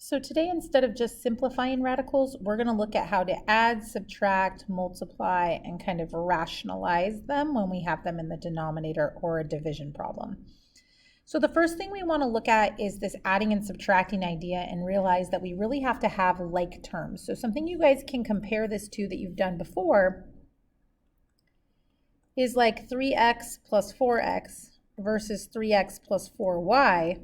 So today, instead of just simplifying radicals, we're going to look at how to add, subtract, multiply, and kind of rationalize them when we have them in the denominator or a division problem. So the first thing we want to look at is this adding and subtracting idea and realize that we really have to have like terms. So something you guys can compare this to that you've done before is like 3x plus 4x versus 3x plus 4y.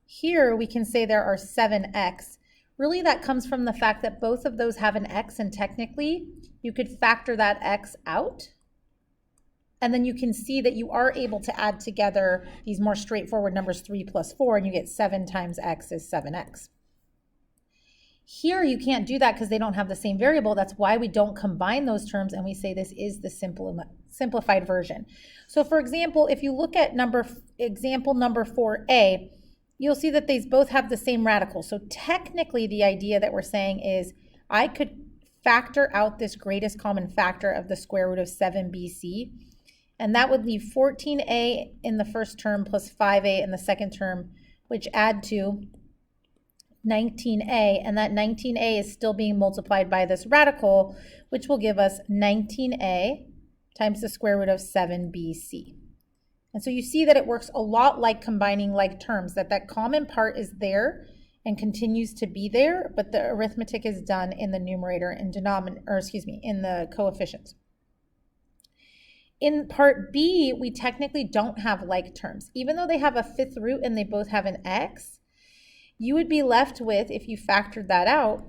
Here we can say there are 7x. Really that comes from the fact that both of those have an x, and technically you could factor that x out. And then you can see that you are able to add together these more straightforward numbers, 3 plus 4, and you get 7 times x is 7x. Here you can't do that because they don't have the same variable. That's why we don't combine those terms and we say this is the simplified version. So for example, if you look at example number 4a, you'll see that these both have the same radical. So technically the idea that we're saying is I could factor out this greatest common factor of the square root of 7bc, and that would leave 14a in the first term plus 5a in the second term, which add to 19a, and that 19a is still being multiplied by this radical, which will give us 19a times the square root of 7bc. And so you see that it works a lot like combining like terms, that common part is there and continues to be there, but the arithmetic is done in the numerator and denominator, or excuse me, in the coefficients. In part B, we technically don't have like terms. Even though they have a fifth root and they both have an x, you would be left with, if you factored that out,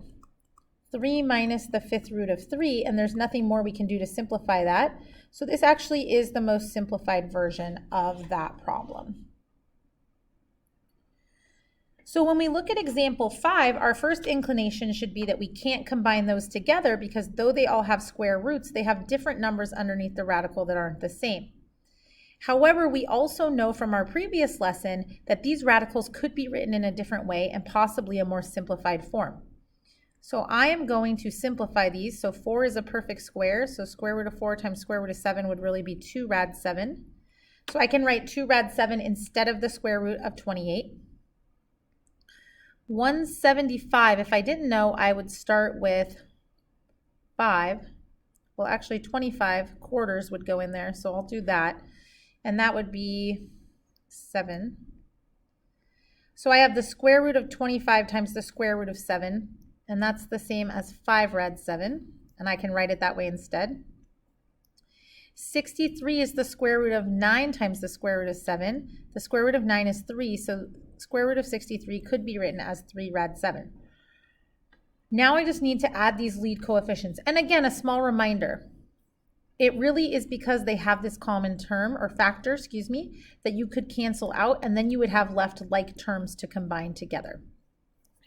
3 minus the fifth root of 3, and there's nothing more we can do to simplify that. So this actually is the most simplified version of that problem. So when we look at example 5, our first inclination should be that we can't combine those together because though they all have square roots, they have different numbers underneath the radical that aren't the same. However, we also know from our previous lesson that these radicals could be written in a different way and possibly a more simplified form. So I am going to simplify these. So 4 is a perfect square. So square root of 4 times square root of 7 would really be 2 rad 7. So I can write 2 rad 7 instead of the square root of 28. 175, if I didn't know, I would start with 5. Well, actually 25 quarters would go in there, so I'll do that. And that would be 7. So I have the square root of 25 times the square root of 7. And that's the same as 5 rad 7, and I can write it that way instead. 63 is the square root of 9 times the square root of 7. The square root of 9 is 3, so square root of 63 could be written as 3 rad 7. Now I just need to add these lead coefficients. And again, a small reminder, it really is because they have this common term, or factor, excuse me, that you could cancel out, and then you would have left like terms to combine together.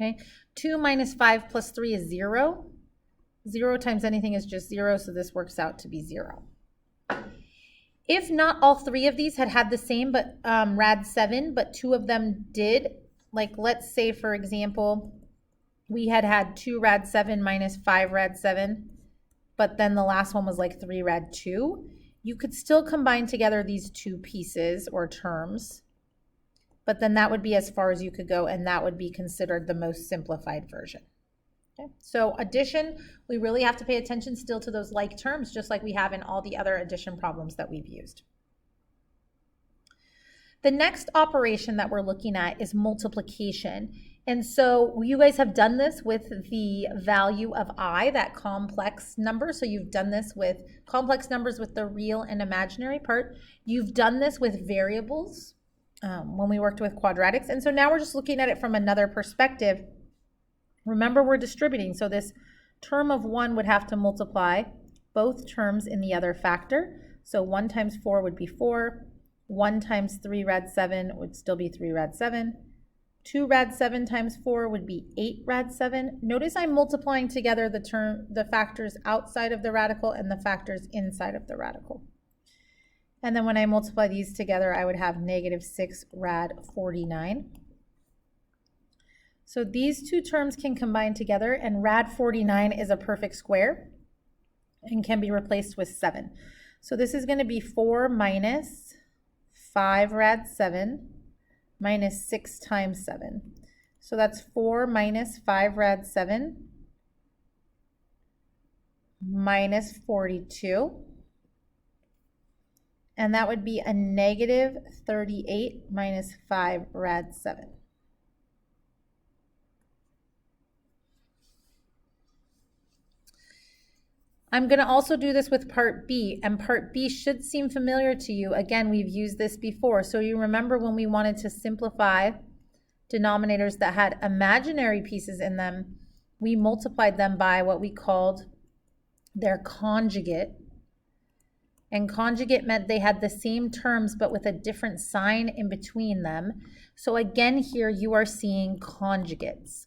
Okay, 2 minus 5 plus 3 is 0. 0 times anything is just 0, so this works out to be 0. If not all three of these had the same but rad 7, but 2 of them did, like let's say for example, we had 2 rad 7 minus 5 rad 7, but then the last one was like 3 rad 2, you could still combine together these two pieces or terms. But then that would be as far as you could go, and that would be considered the most simplified version. Okay. So addition, we really have to pay attention still to those like terms, just like we have in all the other addition problems that we've used. The next operation that we're looking at is multiplication. And so you guys have done this with the value of I, that complex number. So you've done this with complex numbers with the real and imaginary part. You've done this with variables. When we worked with quadratics. And so now we're just looking at it from another perspective. Remember, we're distributing. So this term of 1 would have to multiply both terms in the other factor. So 1 times 4 would be 4. 1 times 3 rad 7 would still be 3 rad 7. 2 rad 7 times 4 would be 8 rad 7. Notice I'm multiplying together the factors outside of the radical and the factors inside of the radical. And then when I multiply these together, I would have negative 6 rad 49. So these two terms can combine together, and rad 49 is a perfect square and can be replaced with 7. So this is going to be 4 minus 5 rad 7 minus 6 times 7. So that's 4 minus 5 rad 7 minus 42. And that would be a negative 38 minus 5 rad 7. I'm going to also do this with part B, and part B should seem familiar to you. Again, we've used this before. So you remember when we wanted to simplify denominators that had imaginary pieces in them, we multiplied them by what we called their conjugate. And conjugate meant they had the same terms but with a different sign in between them. So again, here you are seeing conjugates.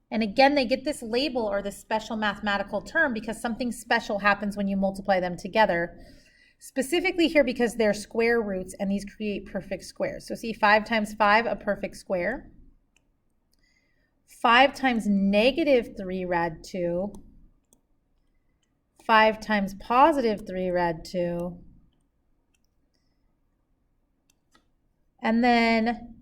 And again, they get this label or this special mathematical term because something special happens when you multiply them together. Specifically here because they're square roots and these create perfect squares. So see, 5 times 5, a perfect square. 5 times negative 3 rad 2. 5 times positive 3 rad 2. And then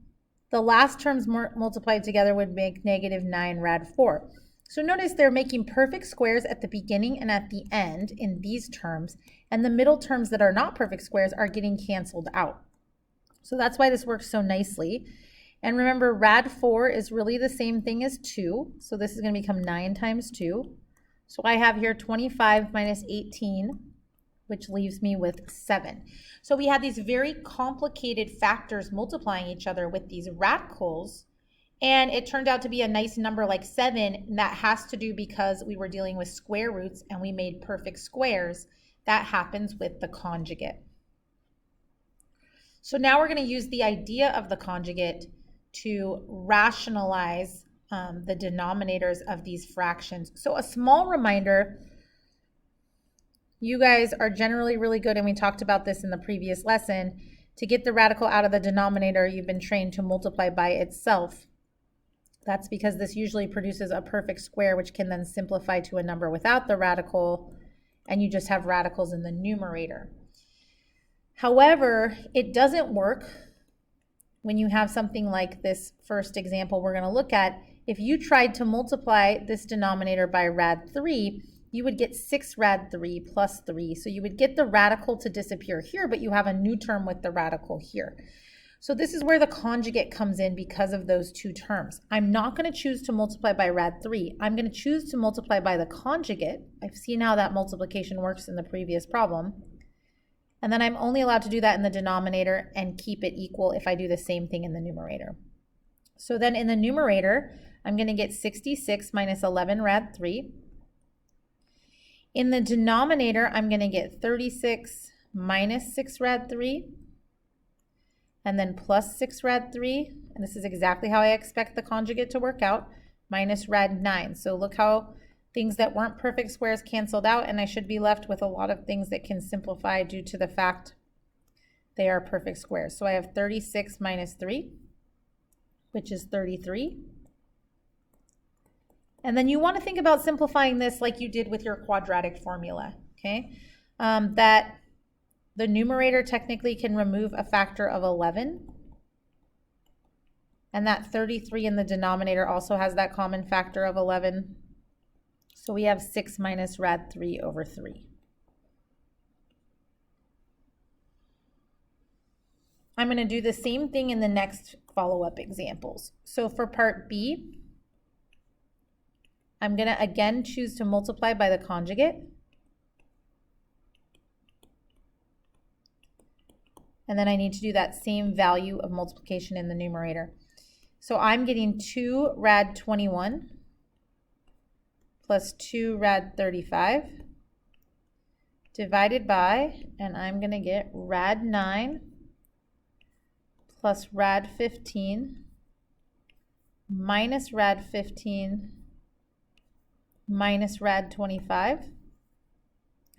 the last terms multiplied together would make negative 9 rad 4. So notice they're making perfect squares at the beginning and at the end in these terms, and the middle terms that are not perfect squares are getting canceled out. So that's why this works so nicely. And remember, rad 4 is really the same thing as 2, so this is going to become 9 times 2. So I have here 25 minus 18, which leaves me with 7. So we had these very complicated factors multiplying each other with these radicals, and it turned out to be a nice number like 7, and that has to do because we were dealing with square roots and we made perfect squares. That happens with the conjugate. So now we're going to use the idea of the conjugate to rationalize the denominators of these fractions. So a small reminder, you guys are generally really good, and we talked about this in the previous lesson, to get the radical out of the denominator, you've been trained to multiply by itself. That's because this usually produces a perfect square, which can then simplify to a number without the radical, and you just have radicals in the numerator. However, it doesn't work when you have something like this first example we're going to look at. If you tried to multiply this denominator by rad 3, you would get 6 rad 3 plus 3. So you would get the radical to disappear here, but you have a new term with the radical here. So this is where the conjugate comes in because of those two terms. I'm not going to choose to multiply by rad 3. I'm going to choose to multiply by the conjugate. I've seen how that multiplication works in the previous problem. And then I'm only allowed to do that in the denominator and keep it equal if I do the same thing in the numerator. So then in the numerator, I'm going to get 66 minus 11 rad 3. In the denominator, I'm going to get 36 minus 6 rad 3. And then plus 6 rad 3. And this is exactly how I expect the conjugate to work out, minus rad 9. So look how things that weren't perfect squares canceled out, and I should be left with a lot of things that can simplify due to the fact they are perfect squares. So I have 36 minus 3, which is 33. And then you want to think about simplifying this like you did with your quadratic formula, okay? That the numerator technically can remove a factor of 11. And that 33 in the denominator also has that common factor of 11. So we have 6 minus rad 3 over 3. I'm going to do the same thing in the next follow-up examples. So for part B, I'm going to again choose to multiply by the conjugate. And then I need to do that same value of multiplication in the numerator. So I'm getting 2 rad 21 plus 2 rad 35 divided by, and I'm going to get rad 9 plus rad 15 minus rad 15 minus rad 25.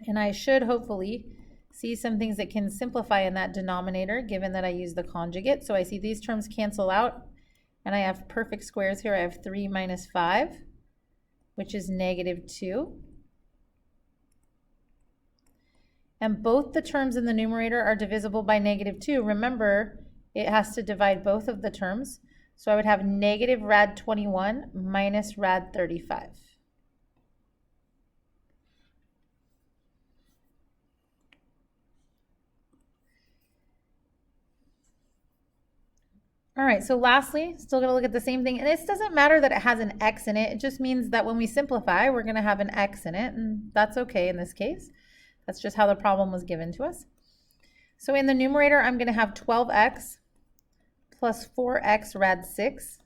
And I should hopefully see some things that can simplify in that denominator given that I use the conjugate. So I see these terms cancel out and I have perfect squares here. I have 3 minus 5, which is negative 2. And both the terms in the numerator are divisible by negative 2. Remember, it has to divide both of the terms. So I would have negative rad 21 minus rad 35. All right, so lastly, still gonna look at the same thing. And this doesn't matter that it has an x in it. It just means that when we simplify, we're gonna have an x in it, and that's okay in this case. That's just how the problem was given to us. So in the numerator, I'm gonna have 12x plus 4x rad 6.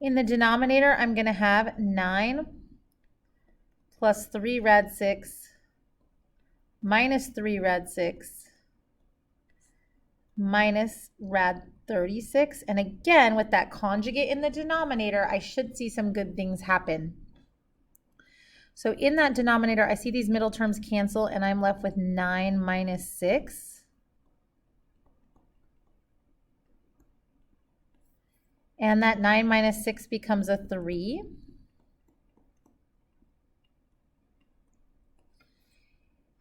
In the denominator, I'm gonna have 9 plus 3 rad 6 minus 3 rad 6 minus rad 36. And again, with that conjugate in the denominator, I should see some good things happen. So in that denominator, I see these middle terms cancel, and I'm left with 9 minus 6. And that 9 minus 6 becomes a 3.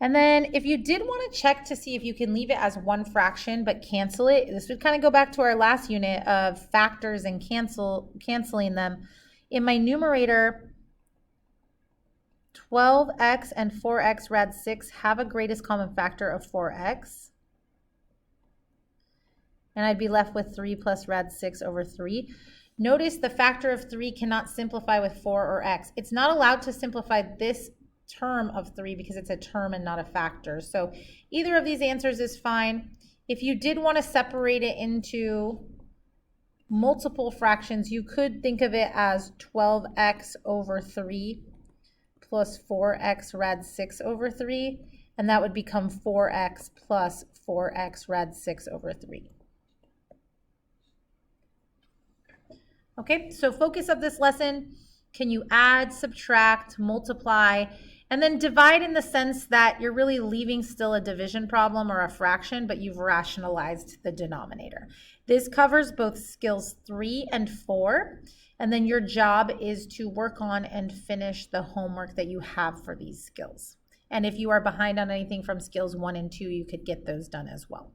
And then if you did want to check to see if you can leave it as one fraction but cancel it, this would kind of go back to our last unit of factors and canceling them. In my numerator, 12x and 4x rad 6 have a greatest common factor of 4x. And I'd be left with 3 plus rad 6 over 3. Notice the factor of 3 cannot simplify with 4 or x. It's not allowed to simplify this term of 3 because it's a term and not a factor. So either of these answers is fine. If you did want to separate it into multiple fractions, you could think of it as 12x over 3 plus 4x rad 6 over 3, and that would become 4x plus 4x rad 6 over 3. Okay, so focus of this lesson, can you add, subtract, multiply, and then divide in the sense that you're really leaving still a division problem or a fraction, but you've rationalized the denominator. This covers both skills 3 and 4, and then your job is to work on and finish the homework that you have for these skills. And if you are behind on anything from skills 1 and 2, you could get those done as well.